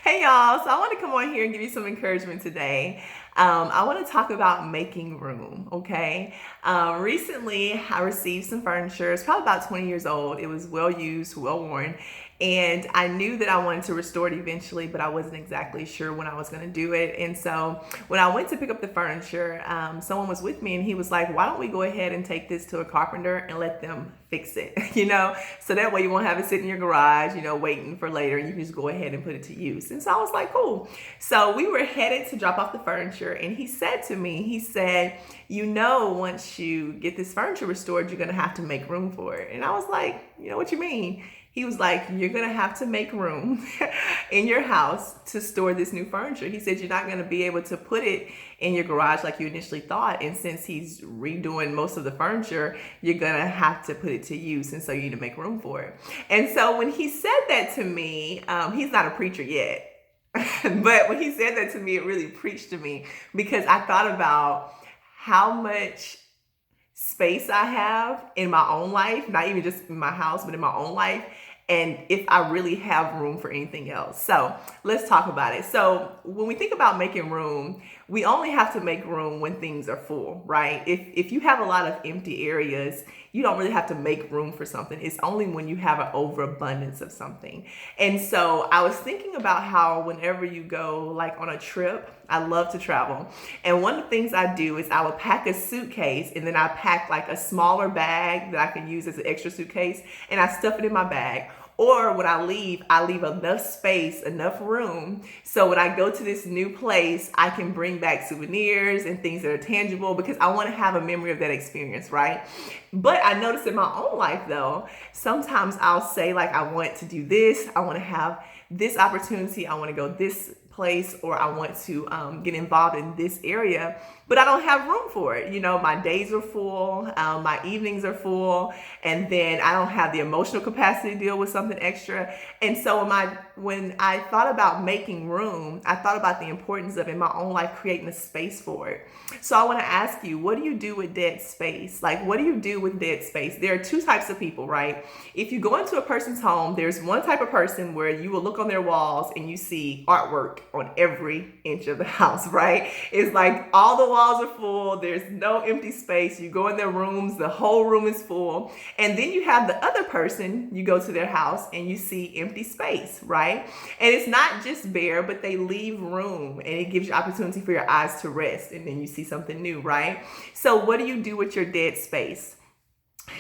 Hey y'all, so I want to come on here and give you some encouragement today. I want to talk about making room, okay? Recently, I received some furniture. It's probably about 20 years old. It was well used, well worn, and I knew that I wanted to restore it eventually, but I wasn't exactly sure when I was going to do it. And so when I went to pick up the furniture, someone was with me and he was like, why don't we go ahead and take this to a carpenter and let them fix it, so that way you won't have it sit in your garage, waiting for later. You can just go ahead and put it to use. And so I was like, cool. So we were headed to drop off the furniture, and he said to me, once you get this furniture restored, you're going to have to make room for it. And I was like, what you mean? He was like, you're going to have to make room in your house to store this new furniture. He said, you're not going to be able to put it in your garage like you initially thought. And since he's redoing most of the furniture, you're going to have to put it to use. And so you need to make room for it. And so when he said that to me, he's not a preacher yet. But when he said that to me, it really preached to me, because I thought about how much space I have in my own life, not even just in my house, but in my own life, and if I really have room for anything else. So let's talk about it. So when we think about making room, we only have to make room when things are full, right? If you have a lot of empty areas, you don't really have to make room for something. It's only when you have an overabundance of something. And so I was thinking about how whenever you go like on a trip, I love to travel. And one of the things I do is I will pack a suitcase, and then I pack like a smaller bag that I can use as an extra suitcase, and I stuff it in my bag. Or when I leave enough space, enough room, so when I go to this new place, I can bring back souvenirs and things that are tangible, because I want to have a memory of that experience, right? But I noticed in my own life though, sometimes I'll say like, I want to do this, I want to have this opportunity, I want to go this place, or I want to get involved in this area, but I don't have room for it. My days are full, my evenings are full, and then I don't have the emotional capacity to deal with something extra. And so when I thought about making room, I thought about the importance of, in my own life, creating a space for it. So I want to ask you, what do you do with dead space? Like, what do you do with dead space? There are two types of people, right? If you go into a person's home, there's one type of person where you will look on their walls and you see artwork on every inch of the house, right? It's like all the walls are full. There's no empty space. You go in their rooms, the whole room is full. And then you have the other person, you go to their house and you see empty space, right? And it's not just bare, but they leave room, and it gives you opportunity for your eyes to rest, and then you see something new, right? So what do you do with your dead space?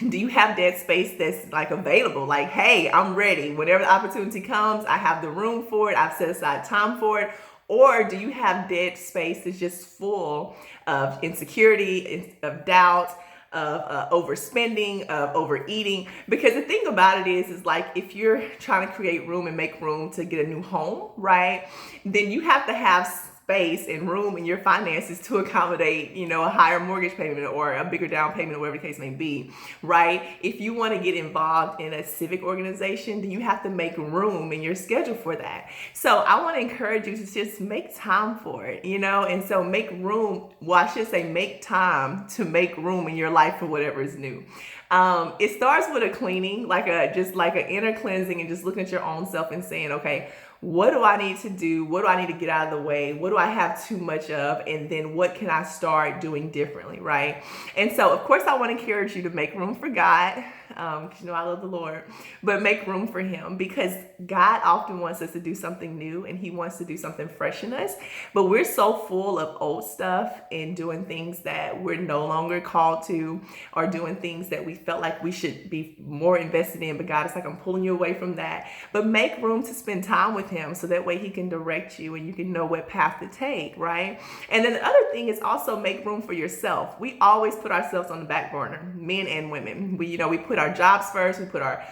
Do you have dead space that's like available? Like, hey, I'm ready. Whenever the opportunity comes, I have the room for it. I've set aside time for it. Or do you have dead space that's just full of insecurity, of doubt, of overspending, of overeating? Because the thing about it is like, if you're trying to create room and make room to get a new home, right, then you have to have space and room in your finances to accommodate, a higher mortgage payment or a bigger down payment, or whatever the case may be, right? If you want to get involved in a civic organization, then you have to make room in your schedule for that. So I want to encourage you to just make time for it, and so make room. Well, I should say make time to make room in your life for whatever is new. It starts with a cleaning, just like an inner cleansing, and just looking at your own self and saying, okay, what do I need to do? What do I need to get out of the way? What do I have too much of? And then what can I start doing differently, right? And so, of course, I want to encourage you to make room for God, because I love the Lord, but make room for Him, because God often wants us to do something new, and He wants to do something fresh in us. But we're so full of old stuff and doing things that we're no longer called to, or doing things that we felt like we should be more invested in. But God is like, I'm pulling you away from that. But make room to spend time with Him, so that way He can direct you and you can know what path to take, right? And then the other thing is also make room for yourself. We always put ourselves on the back burner, men and women. We put our jobs first, we put our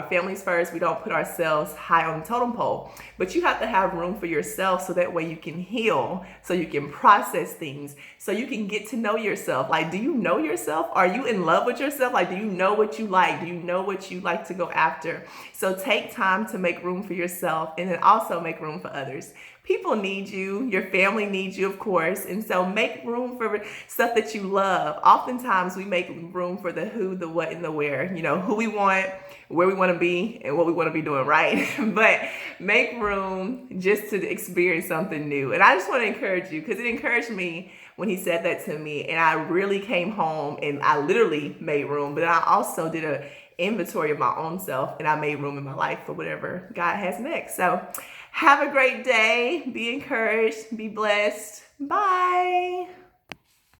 families first. We don't put ourselves high on the totem pole. But you have to have room for yourself, so that way you can heal, so you can process things, so you can get to know yourself. Like, do you know yourself? Are you in love with yourself? Like, do you know what you like? Do you know what you like to go after? So take time to make room for yourself, and then also make room for others. People need you. Your family needs you, of course. And so make room for stuff that you love. Oftentimes we make room for the who, the what, and the where. share, who we want, where we want to be, and what we want to be doing right. But make room just to experience something new. And I just want to encourage you, because it encouraged me when he said that to me. And I really came home and I literally made room. But I also did an inventory of my own self, and I made room in my life for whatever God has next. So have a great day. Be encouraged. Be blessed. Bye.